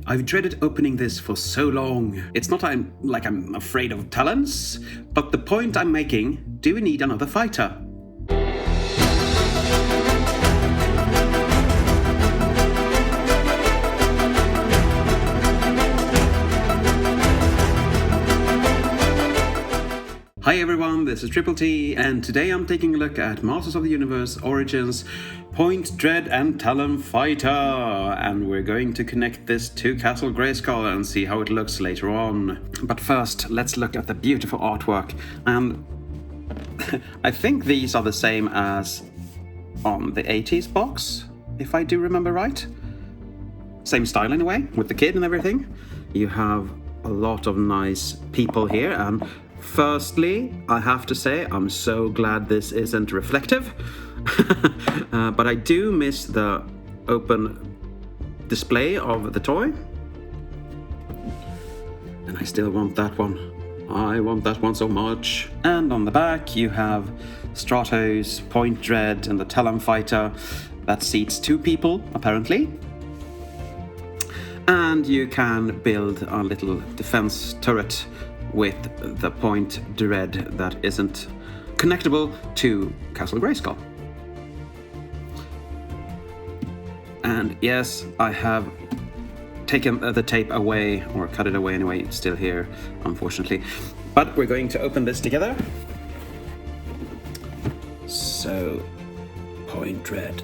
I've dreaded opening this for so long. It's not I'm afraid of Talons, but the point I'm making, do we need another fighter? Hi everyone, this is Triple T, and today I'm taking a look at Masters of the Universe Origins Point Dread and Talon Fighter, and we're going to connect this to Castle Grayskull and see how it looks later on. But first, let's look at the beautiful artwork, and I think these are the same as on the 80s box, if I do remember right. Same style in a way, with the kid and everything. You have a lot of nice people here, and firstly, I have to say I'm so glad this isn't reflective, but I do miss the open display of the toy, and I still want that one. I want that one so much. And on the back you have Strato's Point Dread and the Talon Fighter that seats 2 people, apparently. And you can build a little defense turret with the Point Dread that isn't connectable to Castle Grayskull. And yes, I have taken the tape away, or cut it away anyway. It's still here, unfortunately. But we're going to open this together. So, Point Dread.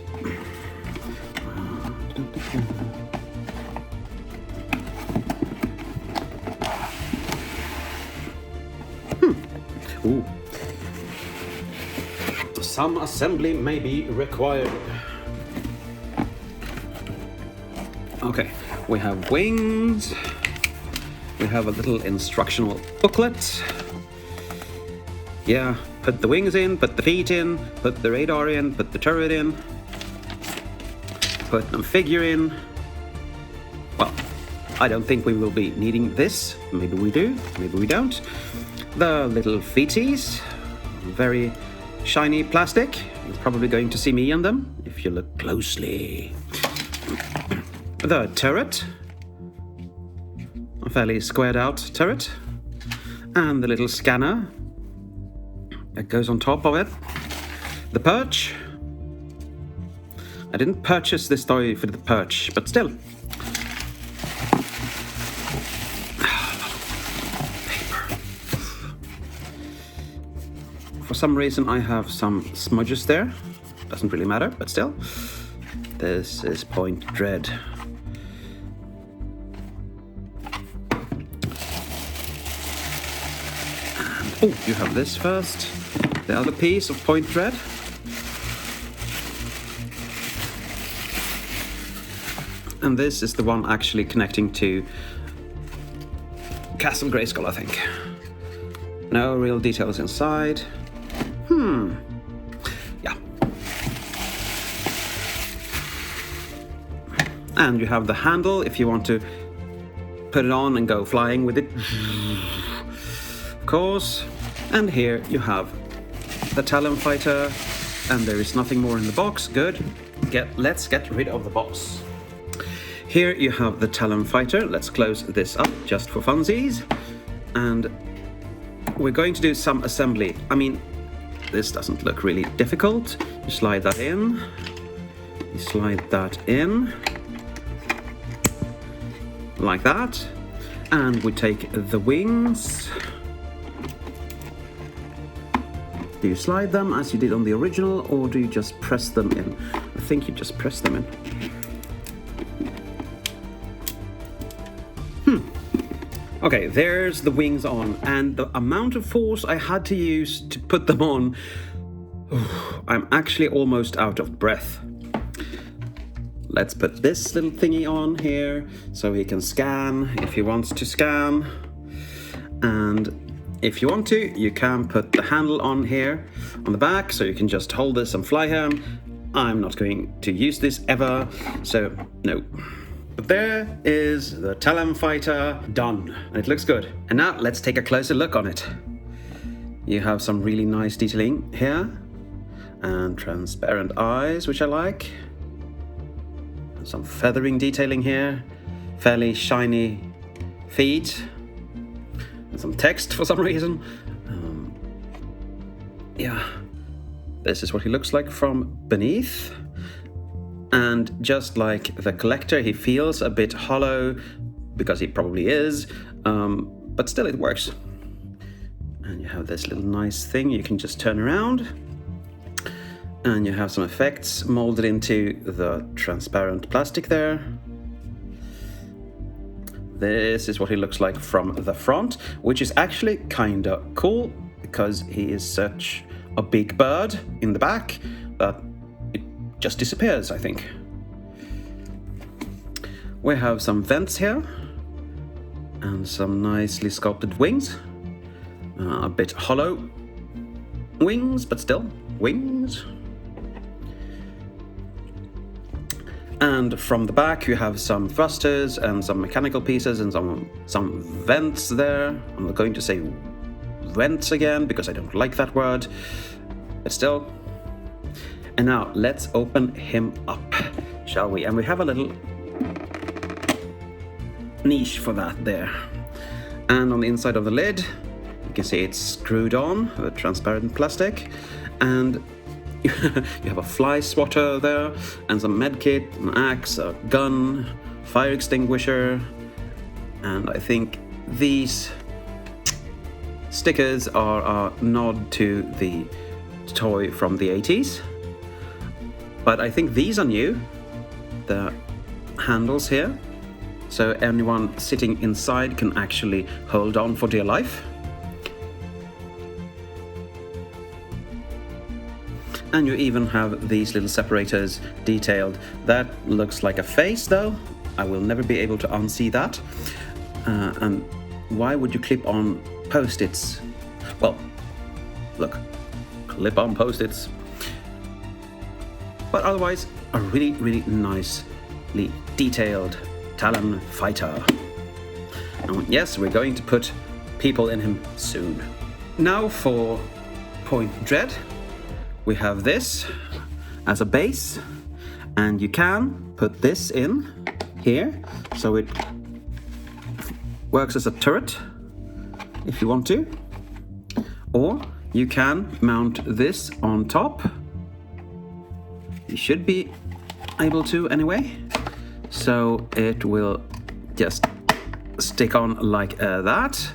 Ooh. Some assembly may be required. Okay, we have wings. We have a little instructional booklet. Yeah, put the wings in, put the feet in, put the radar in, put the turret in, put a figure in. Well, I don't think we will be needing this. Maybe we do, maybe we don't. The little feeties, very shiny plastic. You're probably going to see me on them if you look closely. The turret, a fairly squared out turret, and the little scanner that goes on top of it. The perch. I didn't purchase this toy for the perch, but still. For some reason I have some smudges there. Doesn't really matter, but still. This is Point Dread. And, oh, you have this first. The other piece of Point Dread. And this is the one actually connecting to Castle Grayskull, I think. No real details inside. Yeah. And you have the handle if you want to put it on and go flying with it. Of course. And here you have the Talon Fighter, and there is nothing more in the box. Good. Let's get rid of the box. Here you have the Talon Fighter. Let's close this up just for funsies. And we're going to do some assembly. I mean, this doesn't look really difficult. You slide that in. You slide that in. Like that. And we take the wings. Do you slide them as you did on the original, or do you just press them in? I think you just press them in. Okay, there's the wings on, and the amount of force I had to use to put them on, I'm actually almost out of breath. Let's put this little thingy on here, so he can scan if he wants to scan. And if you want to, you can put the handle on here, on the back, so you can just hold this and fly him. I'm not going to use this ever, so no. But there is the Talon Fighter done, and it looks good. And now let's take a closer look on it. You have some really nice detailing here, and transparent eyes, which I like. Some feathering detailing here. fairly shiny feet and some text for some reason. Yeah, this is what he looks like from beneath. And just like the collector, he feels a bit hollow, because he probably is, but still it works. And you have this little nice thing you can just turn around, and you have some effects molded into the transparent plastic there. This is what he looks like from the front, which is actually kinda cool, because he is such a big bird in the back that it just disappears, I think. We have some vents here and some nicely sculpted wings. A bit hollow wings, but still wings. And from the back you have some thrusters and some mechanical pieces and some vents there. I'm not going to say vents again because I don't like that word, but still. And now let's open him up, shall we? And we have a little niche for that there. And on the inside of the lid, you can see it's screwed on with transparent plastic, and you have a fly swatter there, and some medkit, an axe, a gun, fire extinguisher, and I think these stickers are a nod to the toy from the 80s. But I think these are new, the handles here, so anyone sitting inside can actually hold on for dear life. And you even have these little separators detailed. That looks like a face though. I will never be able to unsee that. And why would you clip on post-its? Well, look, clip on post-its. But otherwise, a really, really nicely detailed Talon fighter. And yes, we're going to put people in him soon. Now for Point Dread. We have this as a base, and you can put this in here, so it works as a turret if you want to. Or you can mount this on top. You should be able to anyway. So it will just stick on like that.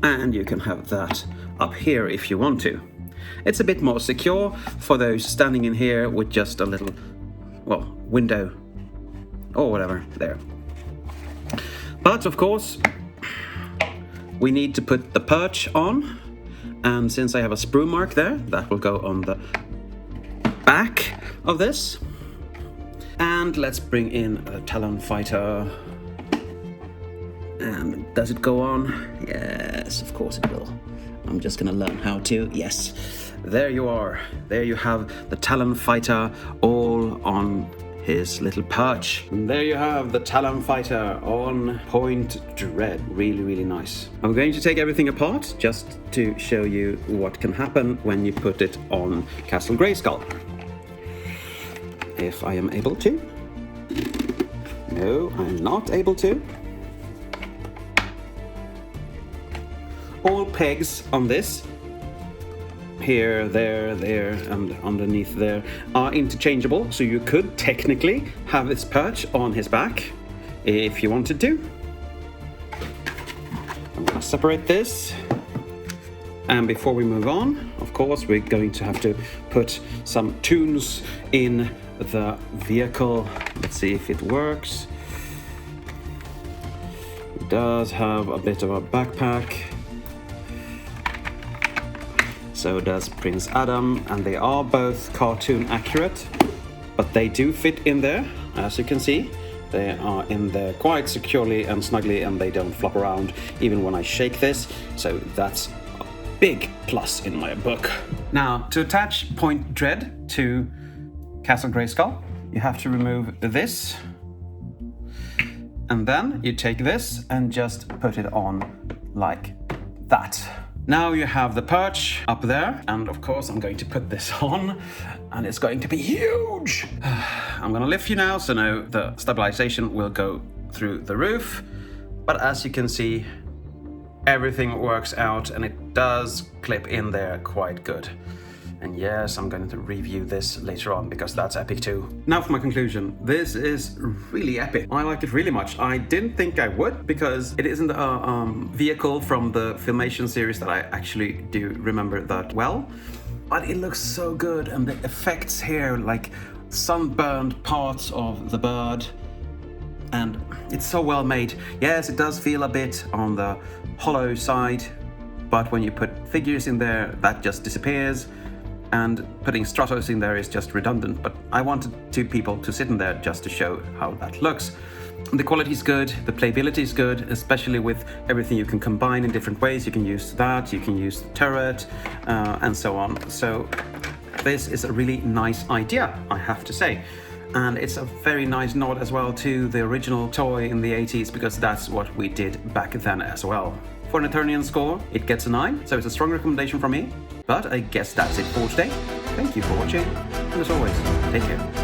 And you can have that up here if you want to. It's a bit more secure for those standing in here with just a little, well, window or whatever there. But of course, we need to put the perch on, and since I have a sprue mark there, that will go on the back of this. And let's bring in a Talon fighter. And does it go on? Yes, of course it will. I'm just gonna learn how to. Yes, there you are. There you have the Talon fighter all on his little perch. And there you have the Talon fighter on Point Dread. Really, really nice. I'm going to take everything apart just to show you what can happen when you put it on Castle Grayskull. If I am able to. No, I'm not able to. All pegs on this, here, there, and underneath there, are interchangeable, so you could technically have this perch on his back if you wanted to. I'm going to separate this, and before we move on, of course, we're going to have to put some tunes in the vehicle. Let's see if it works. It does have a bit of a backpack. So does Prince Adam, and they are both cartoon accurate, but they do fit in there, as you can see. They are in there quite securely and snugly, and they don't flop around even when I shake this, so that's a big plus in my book. Now, to attach Point Dread to Castle Grayskull, you have to remove this, and then you take this and just put it on like that. Now you have the perch up there, and of course I'm going to put this on, and it's going to be huge. I'm gonna lift you now, so now the stabilization will go through the roof, but as you can see, everything works out and it does clip in there quite good. And yes, I'm going to review this later on because that's epic too. Now for my conclusion. This is really epic. I like it really much. I didn't think I would because it isn't a vehicle from the Filmation series that I actually do remember that well. But it looks so good, and the effects here, like sunburned parts of the bird, and it's so well made. Yes, it does feel a bit on the hollow side, but when you put figures in there, that just disappears. And putting Stratos in there is just redundant, but I wanted two people to sit in there just to show how that looks. The quality is good, the playability is good, especially with everything you can combine in different ways. You can use that, you can use the turret, and so on. So this is a really nice idea, I have to say. And it's a very nice nod as well to the original toy in the 80s, because that's what we did back then as well. For an Eternian score, it gets a 9, so it's a strong recommendation from me. But I guess that's it for today. Thank you for watching, and as always, take care.